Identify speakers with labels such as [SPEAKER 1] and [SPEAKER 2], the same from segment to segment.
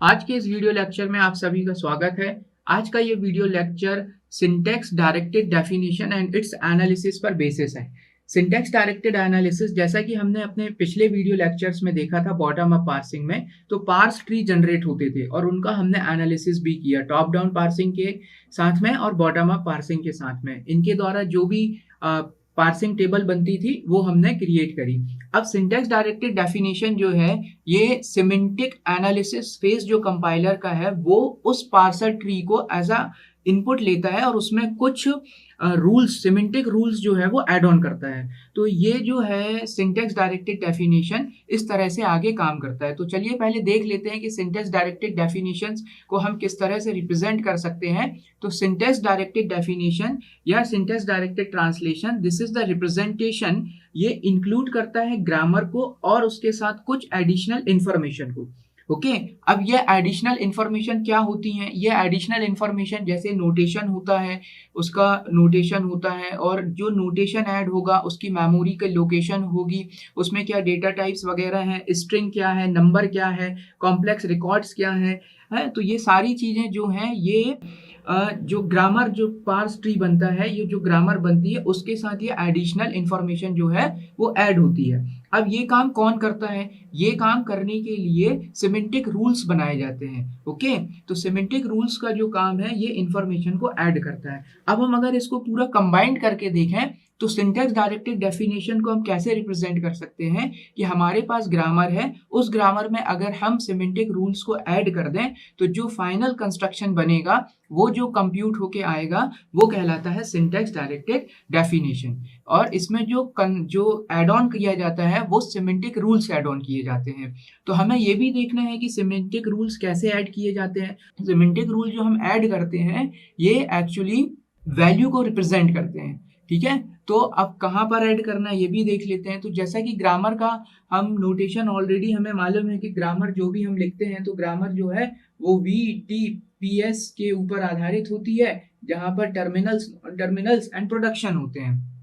[SPEAKER 1] आज के इस वीडियो लेक्चर में आप सभी का स्वागत है। आज का ये video lecture syntax directed definition and it's analysis पर बेसिस है। सिंटैक्स डायरेक्टेड एनालिसिस, जैसा कि हमने अपने पिछले वीडियो लेक्चर्स में देखा था बॉटम अप पार्सिंग में, तो पार्स ट्री जनरेट होते थे और उनका हमने एनालिसिस भी किया टॉप डाउन पार्सिंग के साथ में और बॉटम अप पार्सिंग के साथ में। इनके द्वारा जो भी पार्सिंग टेबल बनती थी वो हमने क्रिएट करी। अब सिंटैक्स डायरेक्टेड डेफिनेशन जो है, ये सिमेंटिक एनालिसिस फेज जो कंपाइलर का है वो उस पार्सर ट्री को एज अ इनपुट लेता है और उसमें कुछ रूल्स, सिमेंटिक रूल्स जो है वो ऐड ऑन करता है। तो ये जो है सिंटैक्स डायरेक्टेड डेफिनेशन इस तरह से आगे काम करता है। तो चलिए पहले देख लेते हैं कि सिंटैक्स डायरेक्टेड डेफिनेशंस को हम किस तरह से रिप्रेजेंट कर सकते हैं। तो सिंटैक्स डायरेक्टेड डेफिनेशन या syntax directed translation, this is the representation. ये इंक्लूड करता है ग्रामर को और उसके साथ कुछ एडिशनल इंफॉर्मेशन को। ओके अब ये एडिशनल इंफॉर्मेशन क्या होती हैं? ये एडिशनल इंफॉर्मेशन जैसे नोटेशन होता है, उसका नोटेशन होता है, और जो नोटेशन ऐड होगा उसकी मेमोरी की लोकेशन होगी, उसमें क्या डेटा टाइप्स वगैरह हैं, स्ट्रिंग क्या है, नंबर क्या है, कॉम्प्लेक्स रिकॉर्ड्स क्या है। तो ये सारी चीजें जो हैं, ये जो ग्रामर, जो पार्स ट्री बनता है, ये जो ग्रामर बनती है उसके साथ ये एडिशनल इंफॉर्मेशन जो है वो ऐड होती है। अब ये काम कौन करता है? ये काम करने के लिए सिमेंटिक रूल्स बनाए जाते हैं। ओके, तो सिमेंटिक रूल्स का जो काम है ये इंफॉर्मेशन को ऐड करता है। अब हम अगर इसको पूरा कंबाइंड करके देखें तो सिंटैक्स डायरेक्टेड डेफिनेशन को हम कैसे रिप्रेजेंट कर सकते हैं कि हमारे पास ग्रामर है, उस ग्रामर में अगर हम सिमेंटिक रूल्स को ऐड कर दें तो जो फाइनल कंस्ट्रक्शन बनेगा, वो जो कंप्यूट होके आएगा, वो कहलाता है सिंटैक्स डायरेक्टेड डेफिनेशन। और इसमें जो एड ऑन किया जाता है वो सिमेंटिक रूल्स एड ऑन किए जाते हैं। तो हमें ये भी देखना है कि सिमेंटिक रूल्स कैसे ऐड किए जाते हैं। सिमेंटिक रूल जो हम ऐड करते हैं ये एक्चुअली वैल्यू को रिप्रेजेंट करते हैं। ठीक है, तो अब कहाँ पर ऐड करना है ये भी देख लेते हैं। तो जैसा कि ग्रामर का हम नोटेशन ऑलरेडी हमें मालूम है कि ग्रामर जो भी हम लिखते हैं तो ग्रामर जो है वो VTPS के ऊपर आधारित होती है, जहां पर टर्मिनल्स एंड प्रोडक्शन होते हैं।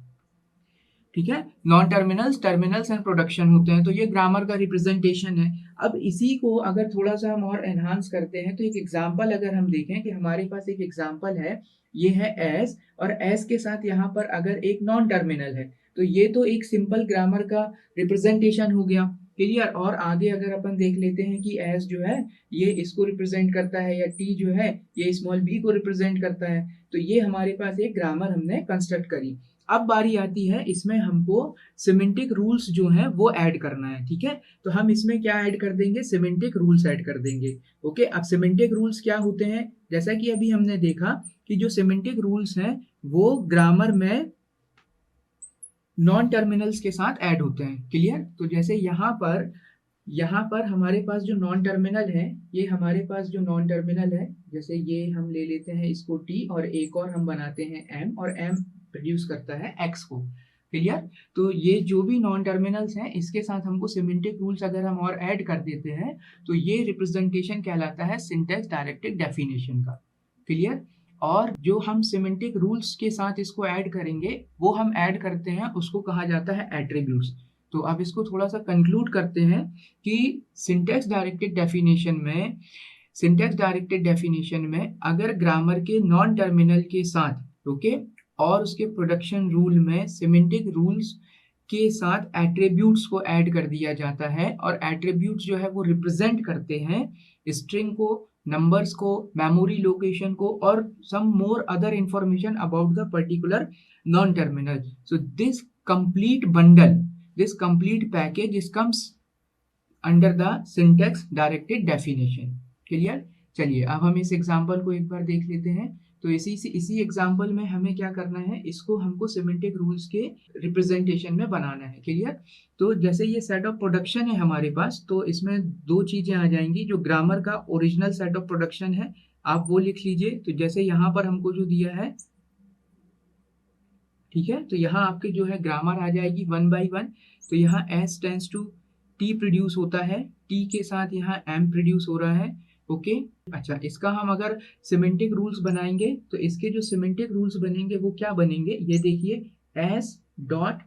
[SPEAKER 1] ठीक है, non terminals, terminals and production होते हैं। तो ये ग्रामर का रिप्रेजेंटेशन है। अब इसी को अगर थोड़ा सा हम और एनहांस करते हैं तो एक एग्जांपल अगर हम देखें कि हमारे पास एक एग्जांपल है, ये है एस, और एस के साथ यहाँ पर अगर एक नॉन टर्मिनल है, तो ये तो एक सिंपल ग्रामर का रिप्रेजेंटेशन हो गया। क्लियर? और आगे अगर अपन देख लेते हैं कि एस जो है ये इसको रिप्रेजेंट करता है, या टी जो है ये स्मॉल बी को रिप्रेजेंट करता है। तो ये हमारे पास एक ग्रामर हमने कंस्ट्रक्ट करी। अब बारी आती है इसमें हमको सिमेंटिक रूल्स जो हैं वो ऐड करना है। ठीक है, तो हम इसमें क्या ऐड कर देंगे? सिमेंटिक रूल्स ऐड कर देंगे। ओके, अब सिमेंटिक रूल्स क्या होते हैं? जैसा कि अभी हमने देखा कि जो सिमेंटिक रूल्स हैं वो ग्रामर में नॉन टर्मिनल्स के साथ ऐड होते हैं। क्लियर? तो जैसे यहाँ पर हमारे पास जो नॉन टर्मिनल है, ये हमारे पास जो नॉन टर्मिनल है, जैसे ये हम ले लेते हैं इसको टी, और एक और हम बनाते हैं एम, और एम प्रोड्यूस करता है एक्स को। क्लियर? तो ये जो भी नॉन टर्मिनल्स हैं इसके साथ हमको सिमेंटिक रूल्स अगर हम और ऐड कर देते हैं तो ये रिप्रेजेंटेशन कहलाता है सिंटैक्स डायरेक्टेड डेफिनेशन का। क्लियर? और जो हम सिमेंटिक रूल्स के साथ इसको ऐड करेंगे, वो हम ऐड करते हैं, उसको कहा जाता है एट्रीब्यूट्स। तो अब इसको थोड़ा सा कंक्लूड करते हैं कि सिंटैक्स डायरेक्टेड डेफिनेशन में अगर ग्रामर के नॉन टर्मिनल के साथ, ओके, और उसके प्रोडक्शन रूल में सिमेंटिक रूल्स के साथ एट्रीब्यूट्स को ऐड कर दिया जाता है, और एट्रीब्यूट्स जो है वो रिप्रेजेंट करते हैं स्ट्रिंग को, नंबर्स को, मेमोरी लोकेशन को, और some more other information about the particular non terminal. So this complete package is comes under the syntax directed definition. Clear? चलिए अब हम इस एग्जांपल को एक बार देख लेते हैं। तो इसी एग्जांपल में हमें क्या करना है, इसको हमको सिमेंटिक रूल्स के रिप्रेजेंटेशन में बनाना है। क्लियर? तो जैसे ये सेट ऑफ प्रोडक्शन है हमारे पास, तो इसमें दो चीजें आ जाएंगी। जो ग्रामर का ओरिजिनल सेट ऑफ प्रोडक्शन है आप वो लिख लीजिए। तो जैसे यहाँ पर हमको जो दिया है, ठीक है, तो यहाँ आपके जो है ग्रामर आ जाएगी 1 by 1। तो यहाँ S tends to T produce होता है, T के साथ यहाँ M प्रोड्यूस हो रहा है। ओके, अच्छा, इसका हम अगर सिमेंटिक रूल्स बनाएंगे तो इसके जो सिमेंटिक रूल्स बनेंगे वो क्या बनेंगे, ये देखिए, S डॉट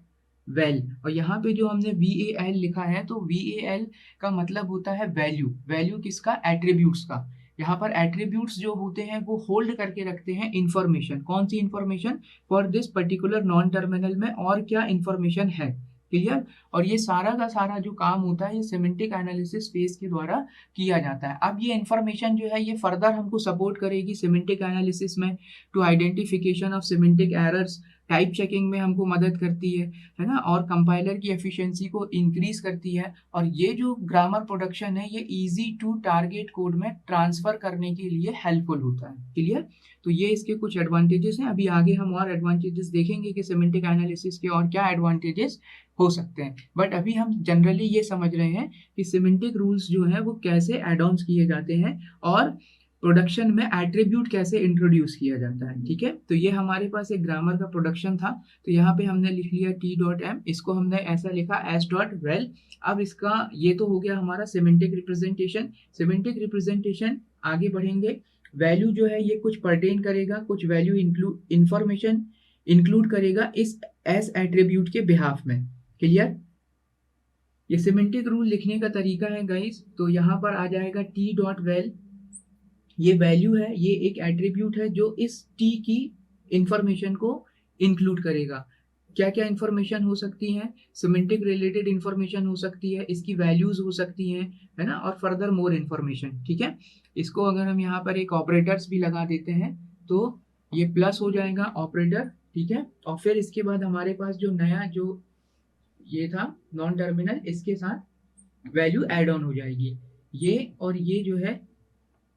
[SPEAKER 1] वेल, और यहाँ पे जो हमने VAL लिखा है तो VAL का मतलब होता है वैल्यू। वैल्यू किसका? एट्रीब्यूट्स का। यहाँ पर एट्रीब्यूट्स जो होते हैं वो होल्ड करके रखते हैं इंफॉर्मेशन। कौन सी information? For this particular non terminal में और क्या इंफॉर्मेशन है। क्लियर? और ये सारा का सारा जो काम होता है ये सिमेंटिक एनालिसिस फेज के द्वारा किया जाता है। अब ये इंफॉर्मेशन जो है ये फर्दर हमको सपोर्ट करेगी सिमेंटिक एनालिसिस में, to identification of semantic errors, type checking में हमको मदद करती है ना, और कंपाइलर की एफिशिएंसी को इंक्रीज करती है। और ये जो ग्रामर प्रोडक्शन है ये इजी टू टारगेट कोड में ट्रांसफर करने के लिए हेल्पफुल होता है। क्लियर? तो ये इसके कुछ एडवांटेजेस हैं। अभी आगे हम और एडवांटेजेस देखेंगे कि सिमेंटिक एनालिसिस के और क्या एडवांटेजेस हो सकते हैं, बट अभी हम जनरली ये समझ रहे हैं कि सिमेंटिक रूल्स जो है वो कैसे एड ऑन्स किए जाते हैं और प्रोडक्शन में एट्रीब्यूट कैसे इंट्रोड्यूस किया जाता है। ठीक है, तो ये हमारे पास एक ग्रामर का प्रोडक्शन था। तो यहाँ पे हमने लिख लिया t.m, इसको हमने ऐसा लिखा s.well। अब इसका ये तो हो गया हमारा सिमेंटिक रिप्रेजेंटेशन। सिमेंटिक रिप्रेजेंटेशन आगे बढ़ेंगे। वैल्यू जो है ये कुछ पर्टेन करेगा, कुछ वैल्यू इंफॉर्मेशन इंक्लूड करेगा इस एस एट्रीब्यूट के बिहाफ में। क्लियर? ये सिमेंटिक रूल लिखने का तरीका है गाइस। तो यहाँ पर आ जाएगा t.well, ये वैल्यू है, ये एक एट्रीब्यूट है जो इस t की इंफॉर्मेशन को इंक्लूड करेगा। क्या क्या इंफॉर्मेशन हो सकती है? सिमेंटिक रिलेटेड इंफॉर्मेशन हो सकती है, इसकी वैल्यूज हो सकती हैं, है ना, और फर्दर मोर इंफॉर्मेशन। ठीक है, इसको अगर हम यहाँ पर एक ऑपरेटर्स भी लगा देते हैं तो ये प्लस हो जाएगा ऑपरेटर। ठीक है, और फिर इसके बाद हमारे पास जो नया जो ये था नॉन टर्मिनल, इसके साथ वैल्यू एड ऑन हो जाएगी। ये और ये जो है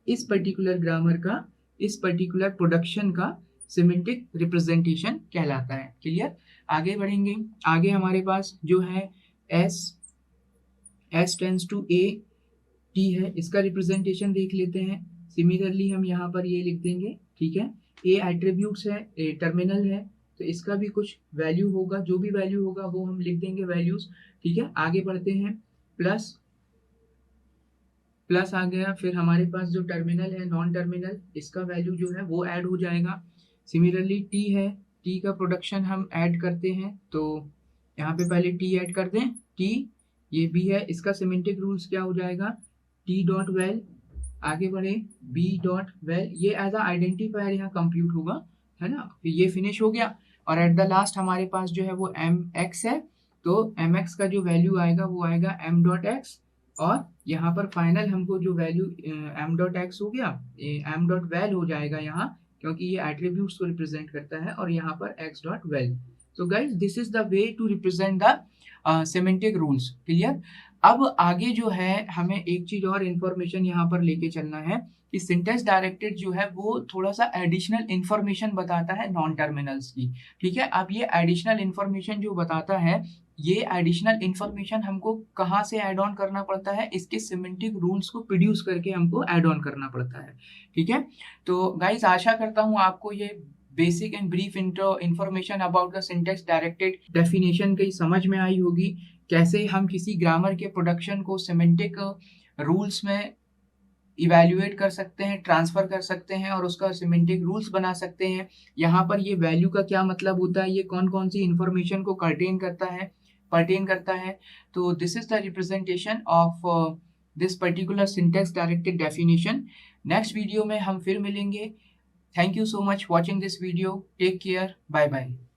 [SPEAKER 1] इस पर्टिकुलर ग्रामर का, इस पर्टिकुलर प्रोडक्शन का सिमेंटिक रिप्रेजेंटेशन कहलाता है। क्लियर? आगे बढ़ेंगे। आगे हमारे पास जो है S tends to A T है, इसका रिप्रेजेंटेशन देख लेते हैं। सिमिलरली हम यहाँ पर ये लिख देंगे। ठीक है, A एट्रीब्यूट्स है, A टर्मिनल है, तो इसका भी कुछ वैल्यू होगा, जो भी वैल्यू होगा वो हम लिख देंगे वैल्यूज। ठीक है, आगे बढ़ते हैं। प्लस प्लस आ गया, फिर हमारे पास जो टर्मिनल है नॉन टर्मिनल, इसका वैल्यू जो है वो ऐड हो जाएगा। सिमिलरली टी है, टी का प्रोडक्शन हम ऐड करते हैं, तो यहाँ पे पहले टी ऐड कर दें। टी ये बी है, इसका सिमेंटिक रूल्स क्या हो जाएगा? t.well। आगे बढ़े, b.well, ये एज अ आइडेंटिफायर यहाँ कंप्यूट होगा, है ना। फिर ये फिनिश हो गया और एट द लास्ट हमारे पास जो है वो mx है, तो mx का जो वैल्यू आएगा वो आएगा m.x, और यहाँ पर फाइनल हमको जो वैल्यू m.x हो गया, m.well हो जाएगा यहाँ, क्योंकि ये एट्रीब्यूट्स को रिप्रेजेंट करता है, और यहाँ पर x.well। तो guys this is the way to represent the semantic rules. Clear? अब आगे जो है हमें एक चीज और इंफॉर्मेशन यहाँ पर लेके चलना है कि सिंटेक्स डायरेक्टेड जो है वो थोड़ा सा एडिशनल इंफॉर्मेशन बताता है नॉन टर्मिनल्स की। ठीक है, अब ये एडिशनल इंफॉर्मेशन जो बताता है, ये एडिशनल इंफॉर्मेशन हमको कहाँ से ऐड ऑन करना पड़ता है? इसके सिमेंटिक रूल्स को प्रोड्यूस करके हमको ऐड ऑन करना पड़ता है। ठीक है, तो गाइज आशा करता हूँ आपको ये basic and brief information about the syntax directed definition की समझ में आई होगी। कैसे हम किसी ग्रामर के प्रोडक्शन को सिमेंटिक रूल्स में इवेल्युएट कर सकते हैं, ट्रांसफर कर सकते हैं और उसका सिमेंटिक रूल्स बना सकते हैं। यहाँ पर ये वैल्यू का क्या मतलब होता है, ये कौन कौन सी इंफॉर्मेशन को पर्टेन करता है। तो this is the representation of this particular syntax directed definition. Next video में हम फिर मिलेंगे। Thank you so much watching this video. Take care, bye bye.